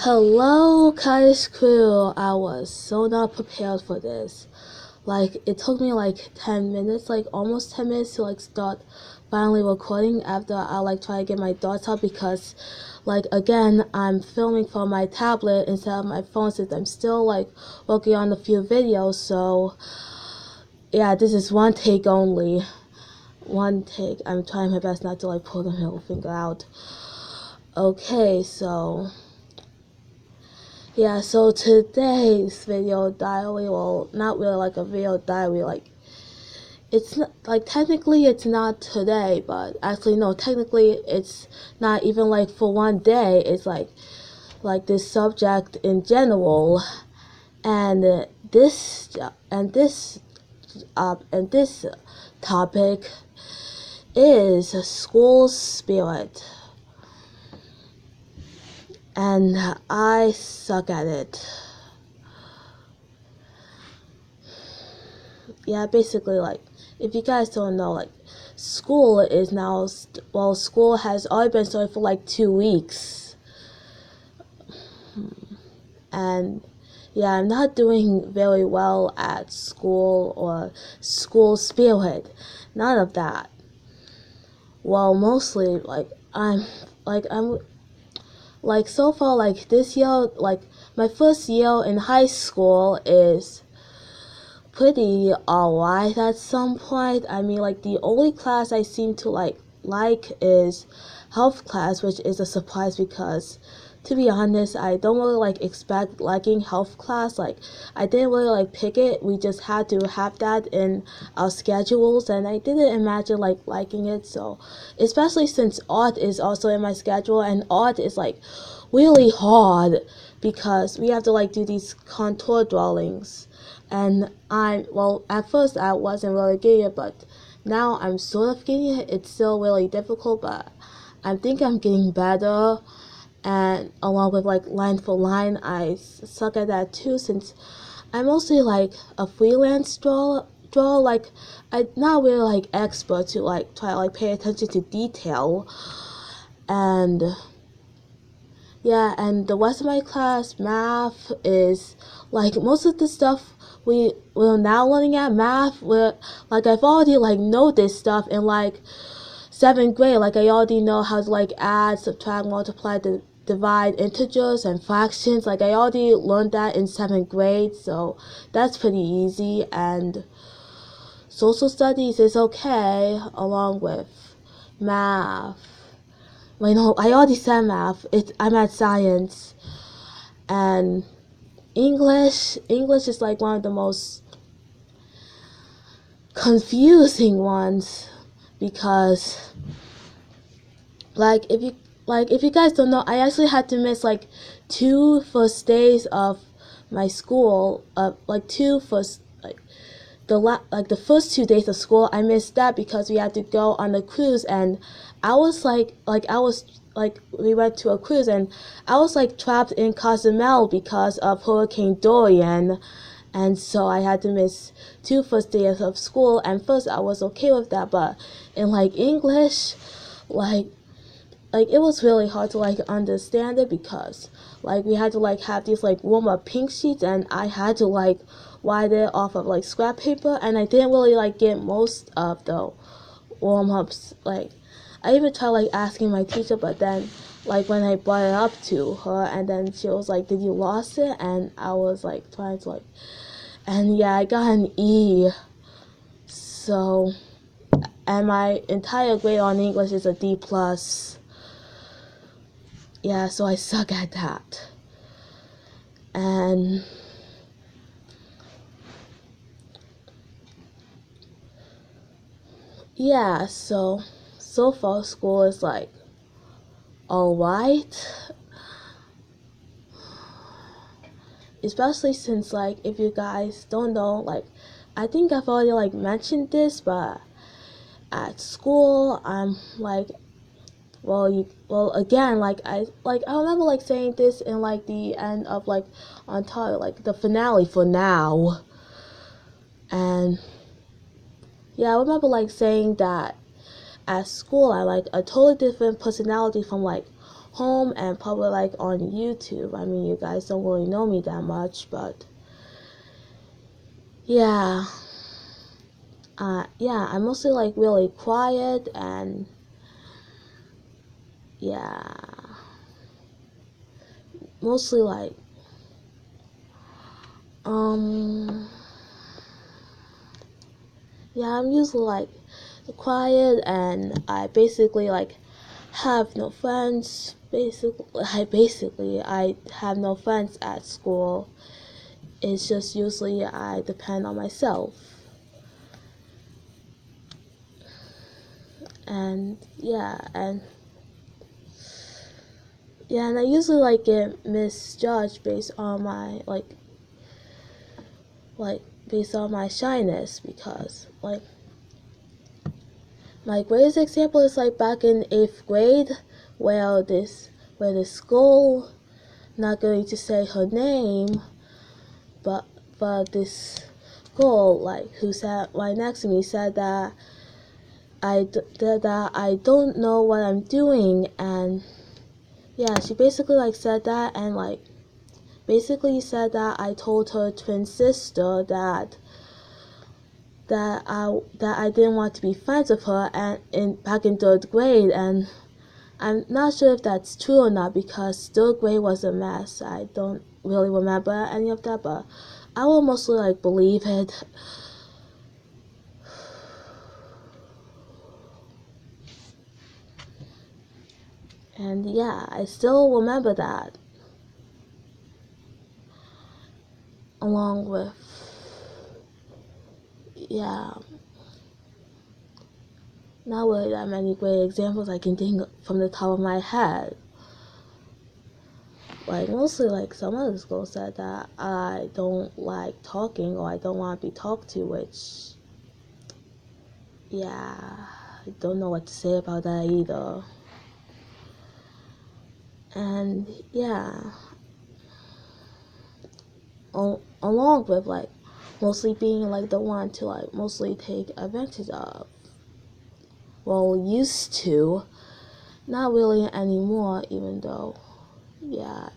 Hello, Kai's crew. I was so not prepared for this. Like, it took me like 10 minutes, like almost 10 minutes to like start finally recording after I like try to get my thoughts out because like again, I'm filming from my tablet instead of my phone since I'm still like working on a few videos. So yeah, this is one take only. One take. I'm trying my best not to like pull the middle finger out. Okay, so yeah, so today's video diary, well, not really like a video diary, like, it's not, like, technically it's not today, but actually, no, technically it's not even, like, for one day, it's, like this subject in general, and and this topic is school spirit. And I suck at it. Yeah, basically, like, if you guys don't know, like, school is now, school has already been started for like 2 weeks. And yeah, I'm not doing very well at school or school spirit. None of that. Well, mostly, I'm so far, like, this year, like, my first year in high school is pretty alright at some point. I mean, like, the only class I seem to like is health class, which is a surprise because, to be honest, I don't really like expect liking health class. Like, I didn't really like pick it. We just had to have that in our schedules, and I didn't imagine like liking it. So, especially since art is also in my schedule, and art is like really hard because we have to like do these contour drawings. And at first I wasn't really getting it, but now I'm sort of getting it. It's still really difficult, but I think I'm getting better. And along with like line for line, I suck at that too since I'm mostly like a freelance drawer. Like, I'm not really like expert to like try to like pay attention to detail. And yeah, and the rest of my class, math, is like most of the stuff we're now learning at math. We're like, I've already like know this stuff in like 7th grade. Like, I already know how to like add, subtract, multiply, divide integers and fractions. Like, I already learned that in 7th grade, so that's pretty easy. And social studies is okay along with math. Wait, no, I already said math. I'm at science. And English is like one of the most confusing ones because if you guys don't know, I actually had to miss like 2 first days of my school, like two first like the first 2 days of school. I missed that because we had to go on a cruise, and I was we went to a cruise, and I was like trapped in Cozumel because of Hurricane Dorian, and so I had to miss 2 first days of school. And first I was okay with that, but in like English, like it was really hard to like understand it because like we had to like have these like warm up pink sheets, and I had to like write it off of like scrap paper, and I didn't really like get most of the warm ups. Like, I even tried like asking my teacher, but then like when I brought it up to her, and then she was like, "Did you lost it?" And I was like trying to like, and yeah, I got an E. So, and my entire grade on English is a D plus. Yeah, so I suck at that. And yeah, so far school is like alright. Especially since like, if you guys don't know, like, I think I've already like mentioned this, but at school I'm like, again, like I remember like saying this in like the end of like Ontario, like the finale for now. And yeah, I remember like saying that at school I like a totally different personality from like home and probably like on YouTube. I mean, you guys don't really know me that much, but yeah. Yeah, I'm mostly like really quiet and yeah, mostly like um yeah, I'm usually like quiet and I basically like have no friends. I have no friends at school. It's just usually I depend on myself. And and I usually like get misjudged based on my like based on my shyness because like my greatest example is like back in 8th grade where this girl, not going to say her name, but this girl like who sat right next to me said that that I don't know what I'm doing, and yeah, she basically like said that and like basically said that I told her twin sister that I didn't want to be friends with her and back in 3rd grade, and I'm not sure if that's true or not because 3rd grade was a mess. I don't really remember any of that, but I will mostly like believe it. And yeah, I still remember that, along with yeah, not really that many great examples I can think from the top of my head. Like mostly like some of the schools said that I don't like talking or I don't want to be talked to, which yeah, I don't know what to say about that either. And yeah, along with like mostly being like the one to like mostly take advantage of. Well, used to, not really anymore, even though yeah,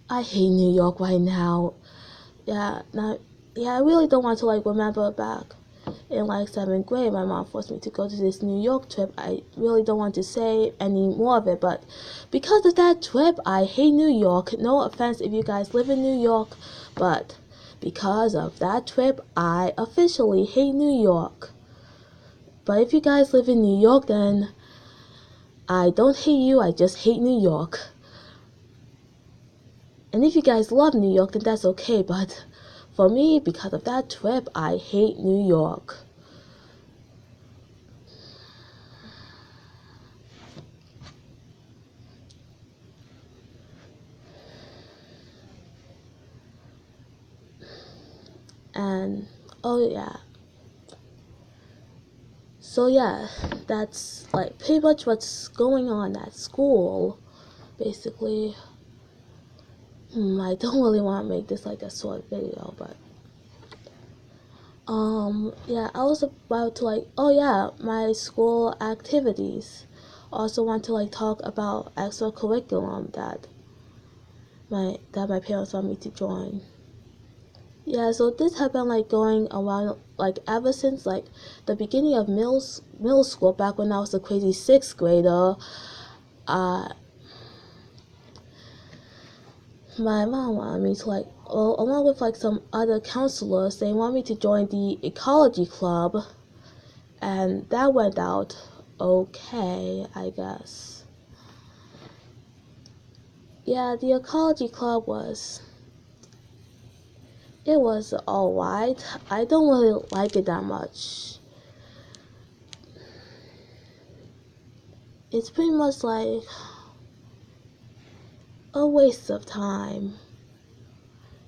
I hate New York right now. Yeah, not yeah, I really don't want to like remember back in like 7th grade. My mom forced me to go to this New York trip. I really don't want to say any more of it, but because of that trip, I hate New York. No offense if you guys live in New York, but because of that trip, I officially hate New York. But if you guys live in New York, then I don't hate you, I just hate New York. And if you guys love New York, then that's okay, but for me, because of that trip, I hate New York. And oh yeah. So yeah, that's like pretty much what's going on at school, basically. I don't really want to make this like a short video, but yeah, I was about to like, oh yeah, my school activities. Also want to like talk about extra curriculum that my parents want me to join. Yeah, so this had been like going around like ever since like the beginning of middle school, back when I was a crazy 6th grader. Uh, my mom wanted me to like, well, along with like some other counselors, they want me to join the ecology club, and that went out okay, I guess. Yeah, the ecology club it was alright. I don't really like it that much. It's pretty much like a waste of time,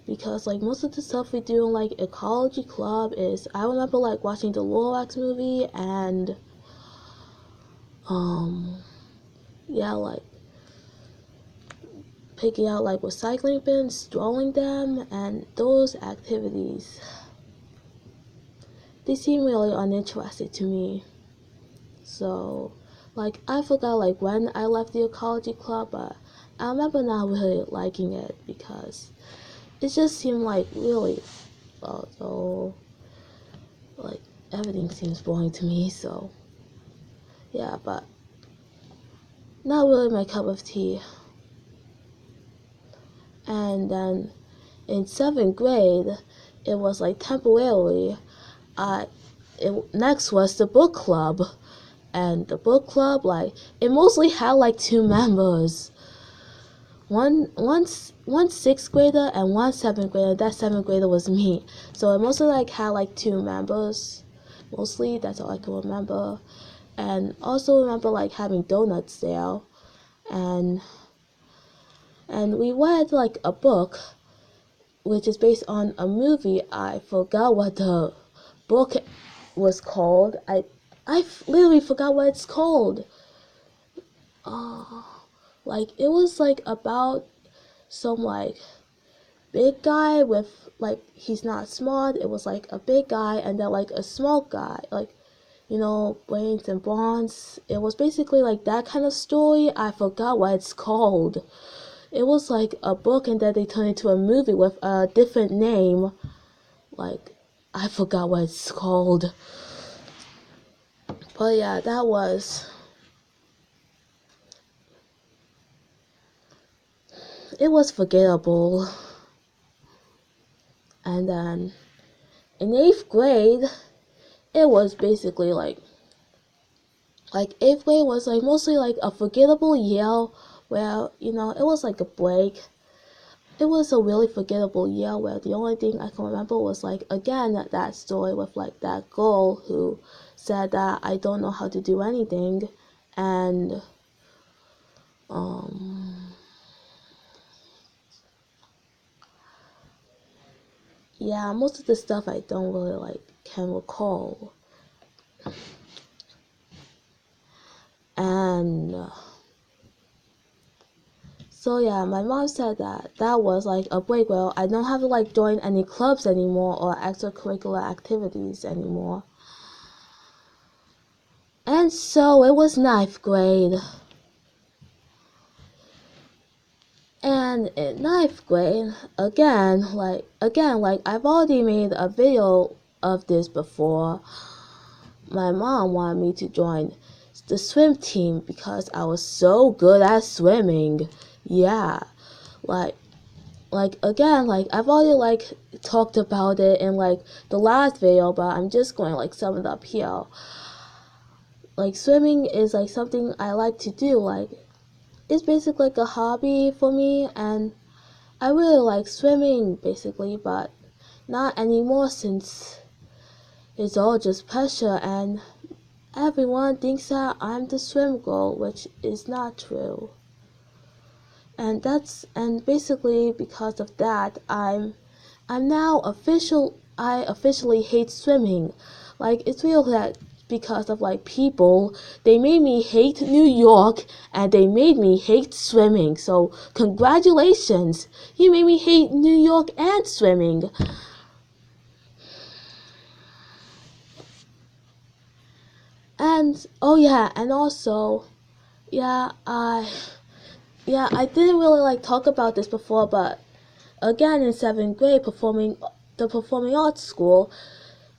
because like most of the stuff we do in like ecology club is, I remember like watching the Lorax movie and yeah, like picking out like recycling bins, throwing them, and those activities, they seem really uninterested to me. So Like I forgot like when I left the ecology club, but I remember not really liking it because it just seemed like really so like everything seems boring to me. So yeah, but not really my cup of tea. And then in 7th grade, it was like temporarily. Next was the book club, and the book club like it mostly had like 2 members. One 6th grader and one 7th grader. That 7th grader was me. So it mostly like had like 2 members. Mostly that's all I can remember. And also remember like having donuts there, and we read like a book which is based on a movie. I forgot what the book was called. I literally forgot what it's called. Like it was like about some like big guy with like he's not smart. It was like a big guy and then like a small guy, like brains and bronze. It was basically like that kind of story. I forgot what it's called. It was like a book and then they turned it into a movie with a different name. Like I forgot what it's called. But yeah, it was forgettable. And then in 8th grade, it was basically like 8th grade was like mostly like a forgettable year where it was like a break. It was a really forgettable year where the only thing I can remember was like again that story with like that girl who said that I don't know how to do anything, and yeah, most of the stuff I don't really like can recall. And so yeah, my mom said that was like a break where I don't have to like join any clubs anymore or extracurricular activities anymore. And so it was 9th grade. And in 9th grade, again, I've already made a video of this before. My mom wanted me to join the swim team because I was so good at swimming. Yeah, like again, I've already talked about it in the last video, but I'm just going to sum it up here. Swimming is something I like to do. It's basically a hobby for me, and I really like swimming basically, but not anymore since it's all just pressure and everyone thinks that I'm the swim girl, which is not true. And basically because of that, I officially hate swimming. It's real that because of people, they made me hate New York and they made me hate swimming. So congratulations, you made me hate New York and swimming. And oh yeah, and also I didn't really talk about this before, but again in 7th grade, the performing arts school,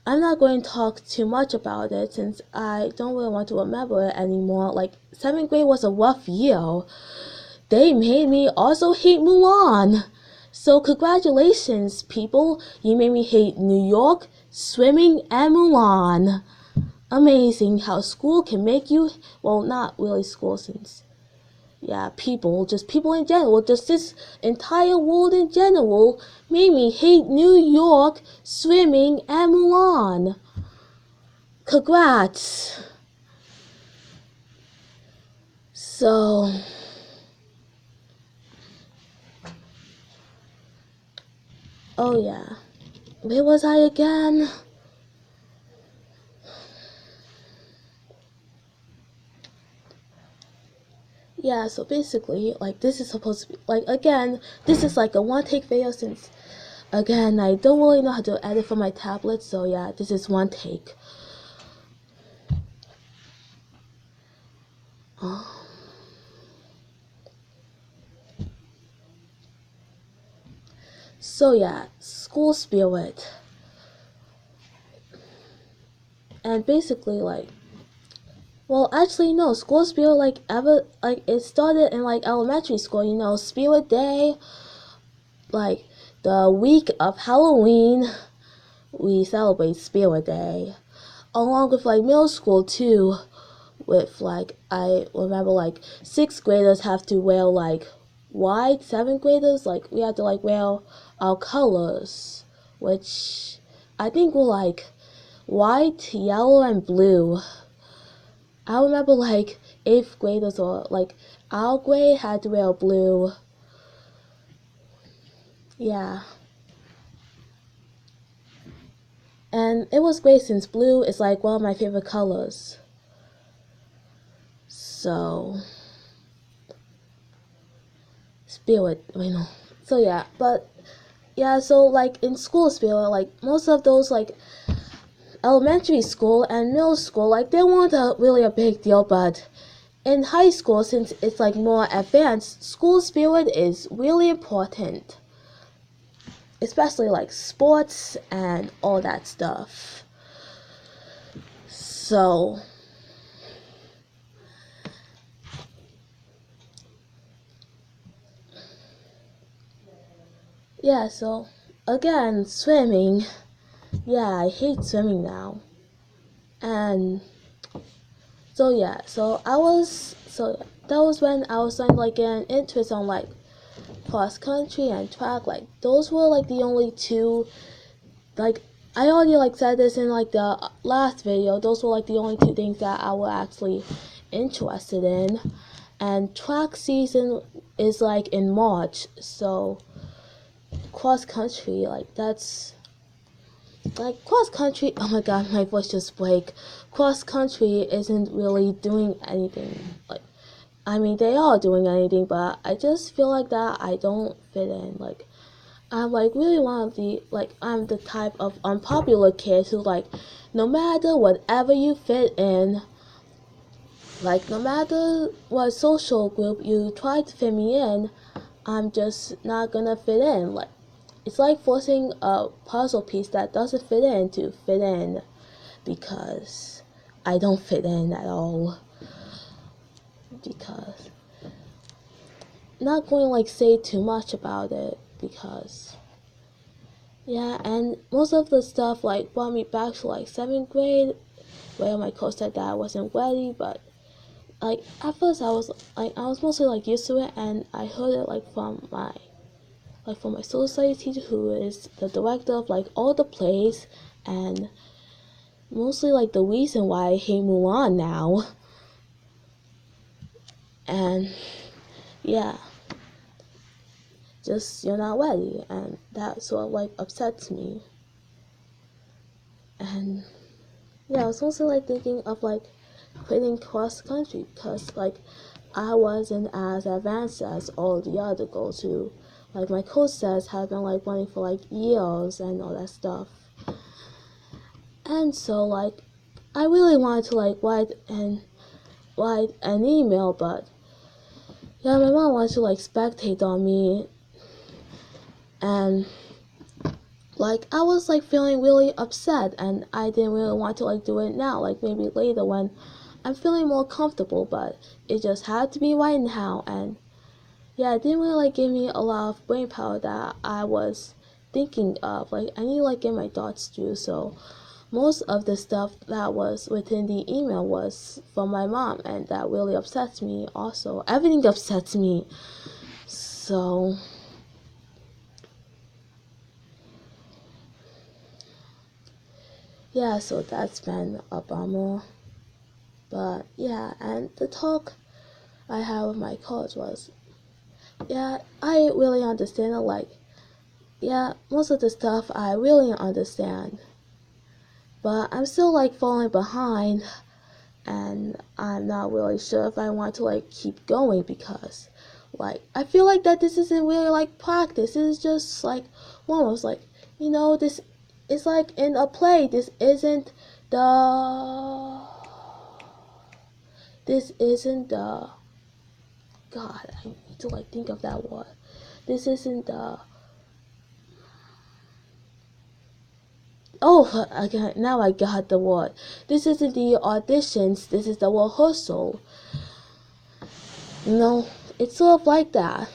I'm not going to talk too much about it since I don't really want to remember it anymore. 7th grade was a rough year. They made me also hate Mulan. So congratulations, people. You made me hate New York, swimming, and Mulan. Amazing how school can make you, well, not really school since, just people in general, just this entire world in general made me hate New York, swimming, and Mulan. Congrats. So, oh yeah, where was I again? Yeah, so basically, this is supposed to be, again, this is a one-take video since, again, I don't really know how to edit for my tablet, so yeah, this is one take. Um, so yeah, school spirit, and basically like, well, actually no, school spirit like ever like it started in like elementary school. You know, Spirit Day, like the week of Halloween, we celebrate Spirit Day, along with like middle school too. With like I remember like sixth graders have to wear like white, seventh graders like we had to like wear our colors, which I think were like white, yellow, and blue. I remember like eighth graders or like our grade had to wear blue. Yeah. And it was great since blue is like one of my favorite colors. So spirit, you know. So yeah, but yeah, so like in school spirit, like most of those like elementary school and middle school, like they weren't really a big deal, but in high school, since it's like more advanced, school spirit is really important, especially like sports and all that stuff. So yeah, so again, swimming. Yeah, I hate swimming now. And so yeah, that was when I was starting like an interest on like cross country and track. Like those were like the only two, like I already like said this in like the last video, those were like the only two things that I was actually interested in. And track season is like in March, so cross country, like that's like cross country, oh my god, my voice just break. Cross country isn't really doing anything. Like I mean they are doing anything, but I just feel like that I don't fit in. Like I'm like really one of the like I'm the type of unpopular kid who like no matter whatever you fit in, like no matter what social group you try to fit me in, I'm just not gonna fit in. Like it's like forcing a puzzle piece that doesn't fit in to fit in because I don't fit in at all. Because not going to like say too much about it because yeah, and most of the stuff like brought me back to like seventh grade where my coach said that I wasn't ready, but like at first I was mostly like used to it, and I heard it from my social studies teacher who is the director of like all the plays and mostly like the reason why I hate Mulan now. And yeah, just you're not ready, and that sort of like upsets me. And yeah, I was also like thinking of like quitting cross country because like I wasn't as advanced as all the other girls who like my coach says have been like running for like years and all that stuff. And so like I really wanted to like write an email, but yeah, my mom wanted to like spectate on me, and like I was like feeling really upset, and I didn't really want to like do it now, like maybe later when I'm feeling more comfortable, but it just had to be right now. And yeah, it didn't really like give me a lot of brain power that I was thinking of. Like I need to like get my thoughts through, so most of the stuff that was within the email was from my mom, and that really upsets me also. Everything upsets me. So yeah, so that's been a bummer. But yeah, and the talk I had with my coach was, yeah, I really understand it. Like, yeah, most of the stuff I really understand, but I'm still like falling behind, and I'm not really sure if I want to like keep going because, like, I feel like that this isn't really like practice. This is just like almost like this is like in a play. this isn't the God, I need to like think of that word. This isn't the Oh, again, now I got the word. This isn't the auditions, this is the rehearsal. You know, it's sort of like that.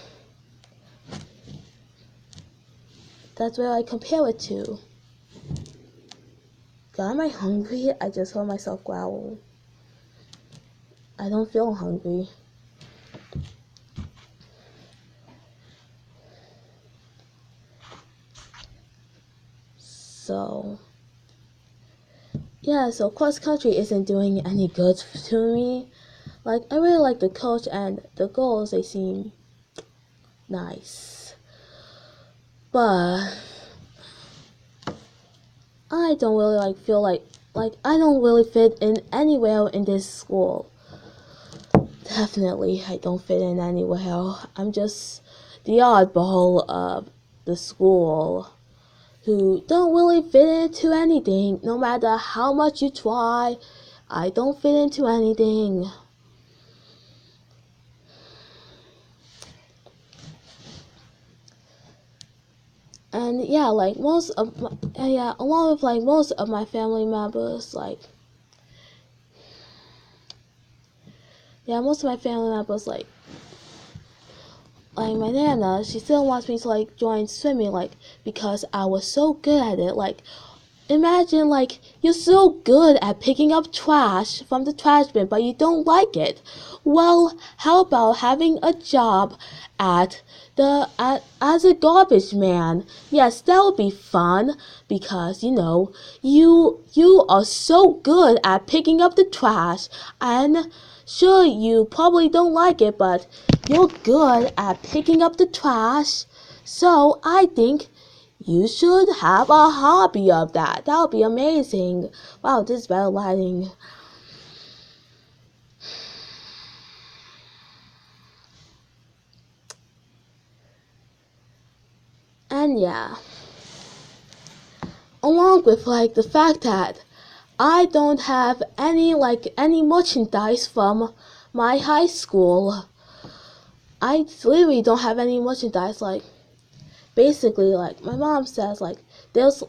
That's where I compare it to. God, am I hungry? I just heard myself growl. I don't feel hungry. So, yeah, so cross country isn't doing any good to me. Like, I really like the coach and the goals, they seem nice. But I don't really feel like I don't really fit in anywhere in this school. Definitely I don't fit in anywhere. I'm just the oddball of the school who don't really fit into anything. No matter how much you try, I don't fit into anything. And yeah, like most of my, yeah, along with like most of my family members, most of my family members, like my nana, she still wants me to like join swimming, like because I was so good at it. Like imagine like you're so good at picking up trash from the trash bin, but you don't like it. Well, how about having a job at as a garbage man? Yes, that would be fun because you are so good at picking up the trash, and sure you probably don't like it, but you're good at picking up the trash. So I think you should have a hobby of that. That would be amazing. Wow, this is better lighting. And yeah, along with like the fact that I don't have any merchandise from my high school. I literally don't have any merchandise. Like basically, like my mom says, like there's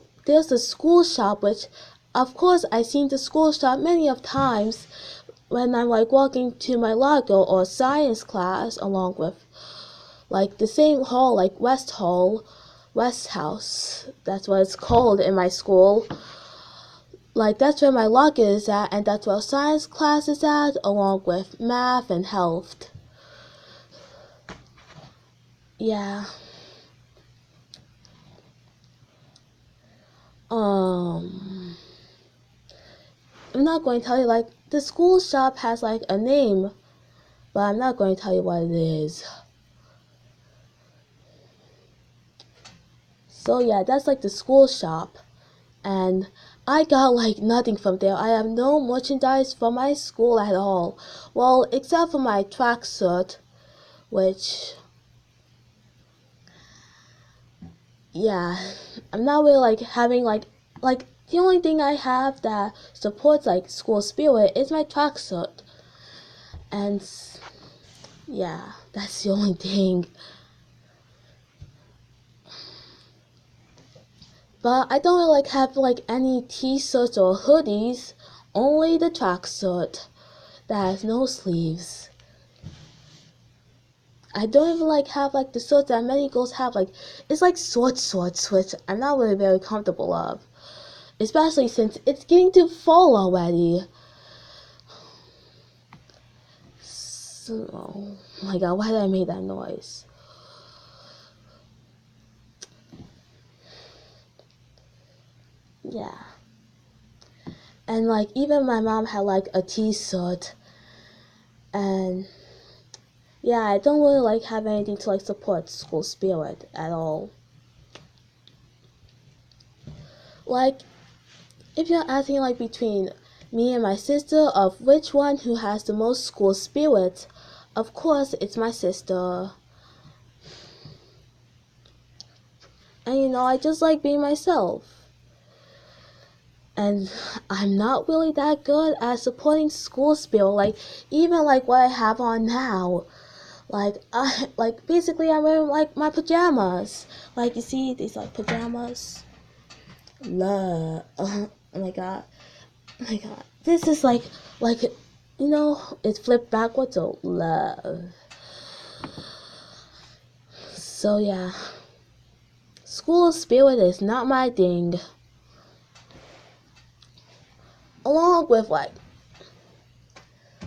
a school shop, which of course I've seen the school shop many of times when I'm like walking to my logo or science class, along with like the same hall, like West Hall, West House. That's what it's called in my school. Like that's where my locker is at, and that's where science class is at, along with math and health. Yeah. Um, I'm not going to tell you like the school shop has like a name, but I'm not going to tell you what it is. So yeah, that's like the school shop, and I got like nothing from there. I have no merchandise from my school at all. Well, except for my tracksuit, which yeah, I'm not really like having like the only thing I have that supports like school spirit is my tracksuit, and yeah, that's the only thing. But I don't really like have like any t-shirts or hoodies, only the tracksuit that has no sleeves. I don't even like have like the shirts that many girls have. Like it's like shorts, which I'm not really very comfortable of, especially since it's getting to fall already. So, oh my god, why did I make that noise? Yeah. And like even my mom had like a t-shirt, and yeah, I don't really like have anything to like support school spirit at all. Like if you're asking like between me and my sister of which one who has the most school spirit, of course it's my sister. And I just like being myself. and I'm not really that good at supporting school spirit. Like even like what I have on now. Like I like basically I'm wearing like my pajamas. Like you see these like pajamas. Love. Oh my god. Oh my god. This is like it's flipped backwards. So love. So yeah. School spirit is not my thing. Along with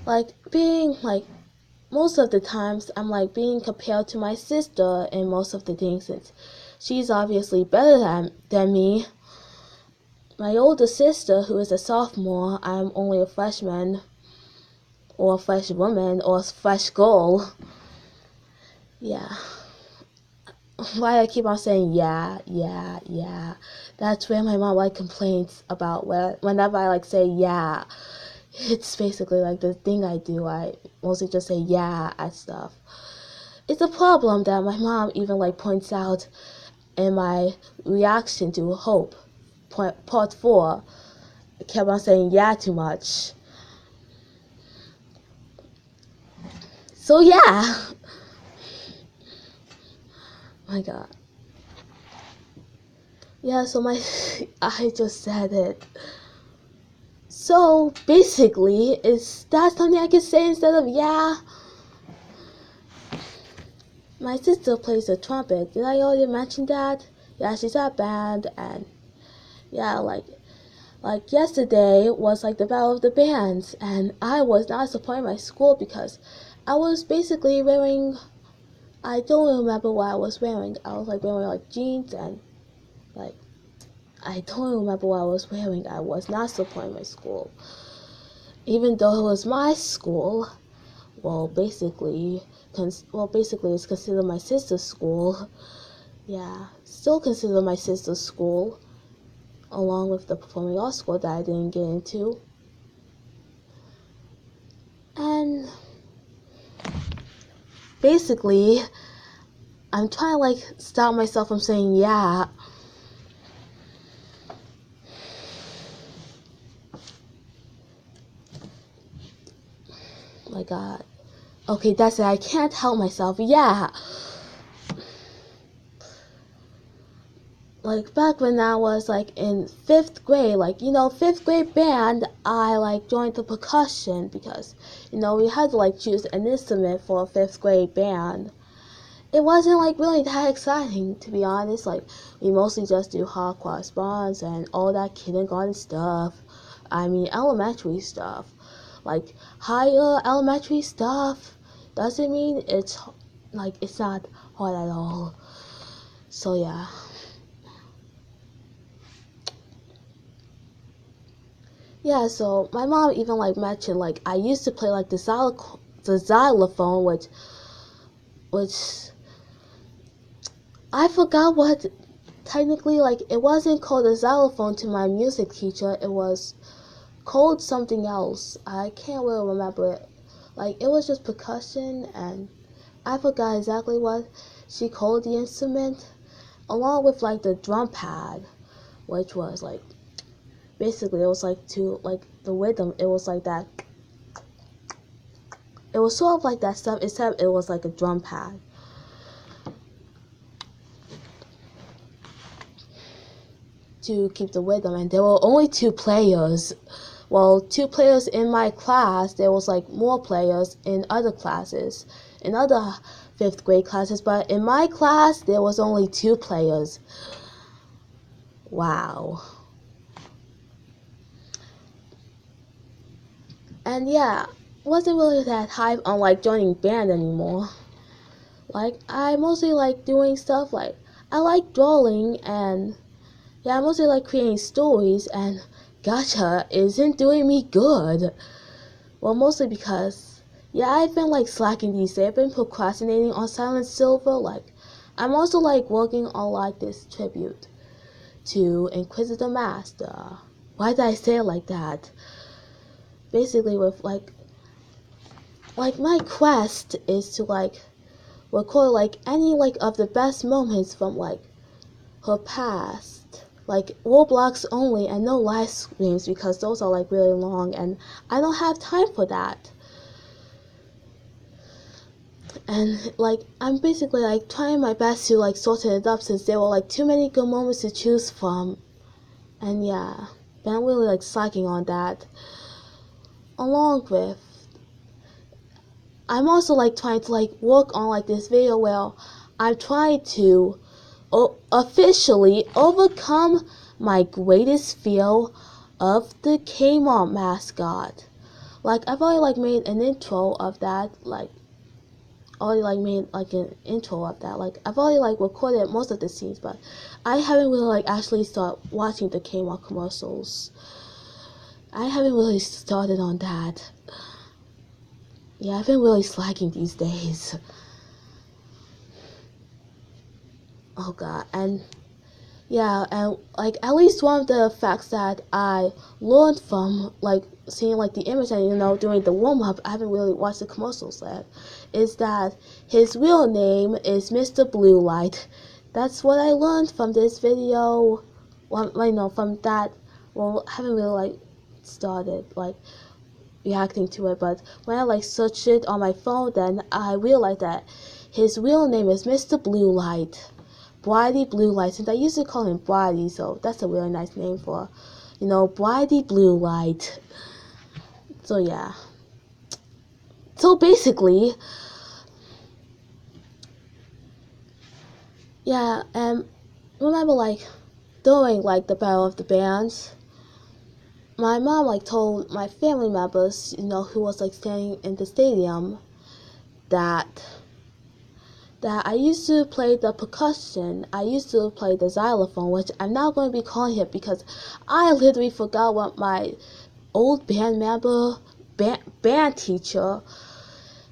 like being like most of the times I'm like being compared to my sister in most of the things since she's obviously better than me. My older sister, who is a sophomore, I'm only a freshman or a fresh woman or a fresh girl. Yeah. Why I keep on saying yeah. That's where my mom like complains about whenever I like say yeah. It's basically like the thing I do. I mostly just say yeah at stuff. It's a problem that my mom even like points out in my reaction to Hope, part 4. I kept on saying yeah too much. So yeah. My god. Yeah, so I just said it. So basically, is that something I can say instead of yeah? My sister plays the trumpet. Did I already mention that? Yeah, she's at band, and yeah, like yesterday was like the battle of the bands, and I was not supporting my school because I was basically wearing. I don't remember what I was wearing. I was like wearing like jeans and like I don't remember what I was wearing. I was not supporting my school, even though it was my school. Well, basically it's considered my sister's school. Yeah, still considered my sister's school, along with the performing arts school that I didn't get into. And basically, I'm trying to like stop myself from saying yeah. My god. Okay, that's it. I can't help myself. Yeah. Like back when I was like in 5th grade, like 5th grade band, I like joined the percussion because we had to like choose an instrument for a 5th grade band. It wasn't like really that exciting, to be honest. Like we mostly just do hard correspondence and all that kindergarten stuff. I mean elementary stuff. Like higher elementary stuff doesn't mean it's not hard at all. So yeah. Yeah, so my mom even like mentioned like I used to play like the xylophone, which I forgot what technically like it wasn't called a xylophone to my music teacher. It was called something else. I can't really remember it. Like it was just percussion, and I forgot exactly what she called the instrument, along with like the drum pad, which was like basically it was like to like the rhythm. It was like that. It was sort of like that stuff, except it was like a drum pad. To keep the rhythm, and there were only 2 players. Well, 2 players in my class. There was like more players in other classes, in other 5th grade classes, but in my class there was only 2 players. Wow. And yeah, wasn't really that hype on like joining band anymore. Like I mostly like doing stuff like I like drawing, and yeah, I mostly like creating stories, and gacha isn't doing me good. Well, mostly because, yeah, I've been like slacking these days. I've been procrastinating on Silent Silver. Like, I'm also like working on like this tribute to Inquisitor Master. Why did I say it like that? Basically, with like my quest is to like record like any like of the best moments from like her past. like Roblox only and no live streams because those are like really long and I don't have time for that. And like I'm basically like trying my best to like sort it up since there were like too many good moments to choose from. And yeah, but I'm really like slacking on that. Along with I'm also like trying to like work on like this video where I'm trying to officially overcome my greatest fear of the Kmart mascot. Like I've already like made an intro of that, like already like made like an intro of that. Like I've already like recorded most of the scenes, but I haven't really like actually started watching the Kmart commercials. I haven't really started on that. Yeah, I've been really slacking these days. Oh god, and yeah, and like at least one of the facts that I learned from like seeing like the image and doing the warm up, I haven't really watched the commercials yet, is that his real name is Mr. Blue Light. That's what I learned from this video. Well, from that. Well, I haven't really like started like reacting to it, but when I like searched it on my phone, then I realized that his real name is Mr. Blue Light. Brighty Blue Light, since I used to call him Brighty, so that's a really nice name for, Brighty Blue Light. So yeah. So basically, yeah, and remember like during like the Battle of the Bands, my mom like told my family members, who was like standing in the stadium, that I used to play the percussion. I used to play the xylophone, which I'm not going to be calling it because I literally forgot what my old band member, band teacher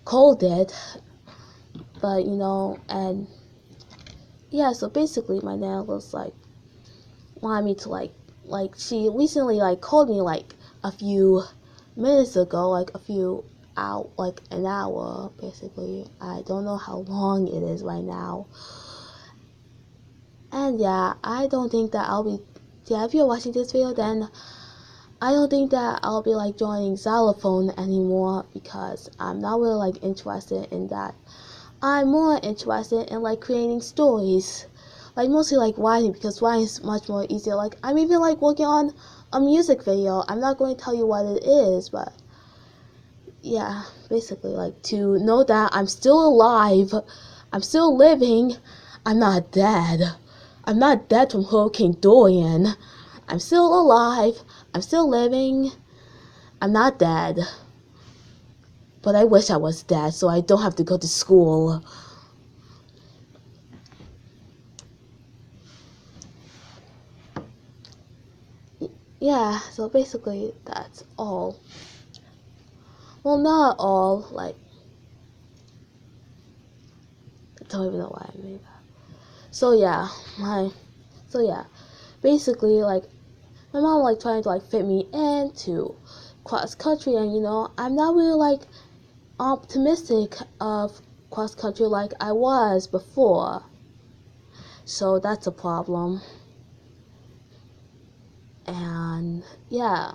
called it. But, and yeah, so basically my nan was like, wanted me to like she recently like called me like a few minutes ago, like a few out like an hour basically. I don't know how long it is right now. And yeah, I don't think that I'll be, yeah, if you're watching this video, then I don't think that I'll be like joining xylophone anymore because I'm not really like interested in that. I'm more interested in like creating stories, like mostly like writing, because writing is much more easier. Like I'm even like working on a music video. I'm not going to tell you what it is, but yeah, basically like to know that I'm still alive, I'm still living, I'm not dead. I'm not dead from Hurricane Dorian. I'm still alive, I'm still living, I'm not dead. But I wish I was dead so I don't have to go to school. Yeah, so basically that's all. Well, not all, like, I don't even know why I made that. So yeah, basically like, my mom like trying to like fit me into cross country, and I'm not really like optimistic of cross country like I was before. So that's a problem. And yeah.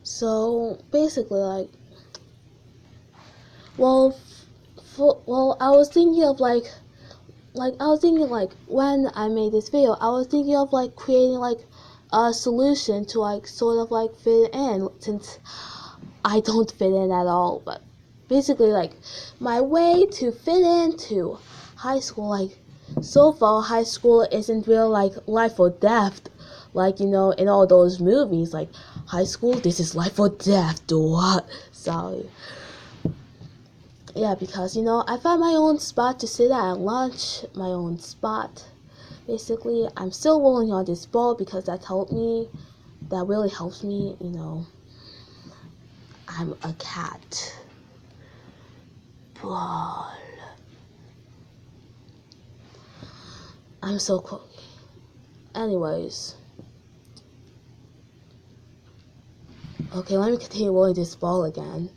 So basically like, well, I was thinking of like I was thinking like when I made this video, I was thinking of like creating like a solution to like sort of like fit in, since I don't fit in at all. But basically like my way to fit into high school, like so far high school isn't real like life or death, like in all those movies like high school, this is life or death, or sorry. Yeah, because I found my own spot to sit at lunch, my own spot. Basically, I'm still rolling on this ball because that really helps me, I'm a cat. Ball. I'm so cool. Anyways. Okay, let me continue rolling this ball again.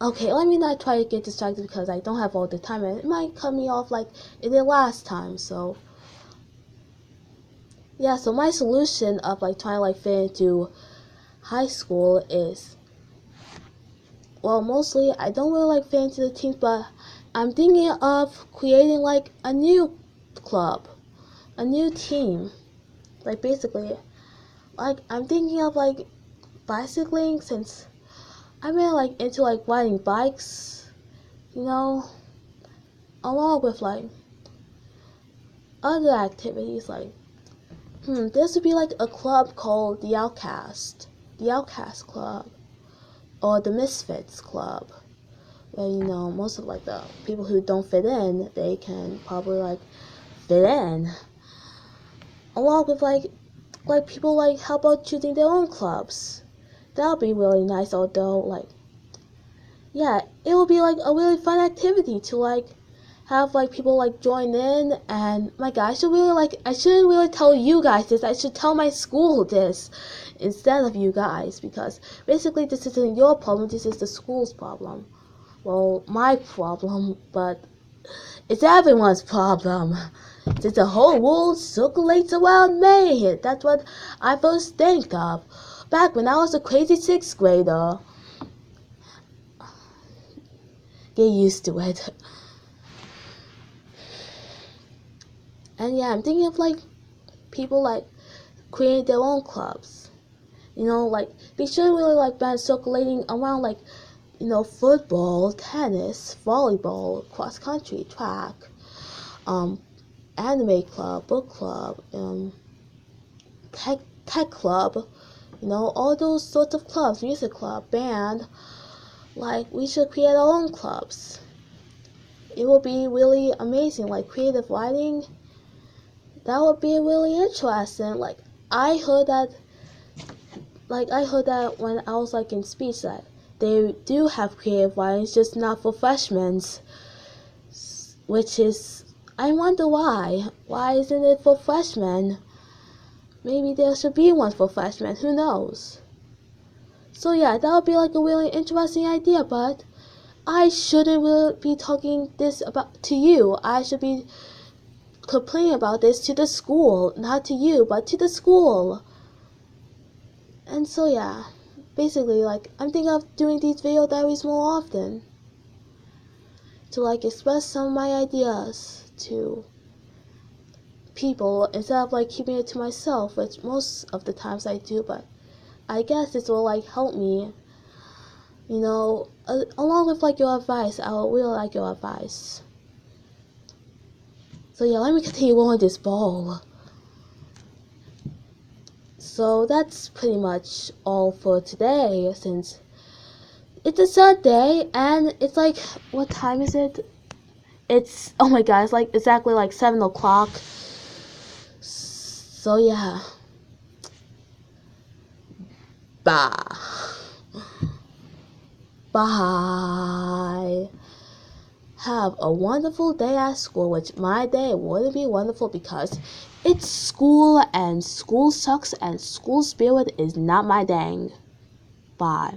Okay, let me not try to get distracted because I don't have all the time and it might cut me off like it did last time, so yeah, so my solution of like trying to like fit into high school is, well, mostly I don't really like fit into the teams, but I'm thinking of creating like a new club, a new team. Like basically, like I'm thinking of like bicycling since I'm really like into like riding bikes, you know, along with like other activities like this would be like a club called the Outcast Club, or the Misfits Club, where most of like the people who don't fit in, they can probably like fit in, along with like people like help out choosing their own clubs. That would be really nice. Although like yeah, it would be like a really fun activity to like have like people like join in. And my God, I shouldn't really tell you guys this. I should tell my school this instead of you guys, because basically this isn't your problem, this is the school's problem. Well, my problem, but it's everyone's problem, since the whole world circulates around me. That's what I first think of back when I was a crazy 6th grader. Get used to it. And yeah, I'm thinking of like people like creating their own clubs. Like they shouldn't really like been circulating around like football, tennis, volleyball, cross country, track, anime club, book club, tech club, all those sorts of clubs, music club, band. Like we should create our own clubs. It will be really amazing, like creative writing. That would be really interesting. I heard that when I was like in speech that they do have creative writing, just not for freshmen, which is, I wonder why. Why isn't it for freshmen? Maybe there should be one for freshmen, who knows? So yeah, that would be like a really interesting idea, but I shouldn't really be talking this about to you. I should be complaining about this to the school, not to you, but to the school. And so yeah, basically like I'm thinking of doing these video diaries more often to like express some of my ideas to people instead of like keeping it to myself, which most of the times I do. But I guess this will like help me, along with like your advice. I will really like your advice. So yeah, let me continue on this ball. So that's pretty much all for today, since it's a Sunday and it's like, what time is it? It's, oh my God, it's like exactly like 7 o'clock. So yeah. Bye. Bye. Have a wonderful day at school, which my day wouldn't be wonderful because it's school and school sucks and school spirit is not my thing. Bye.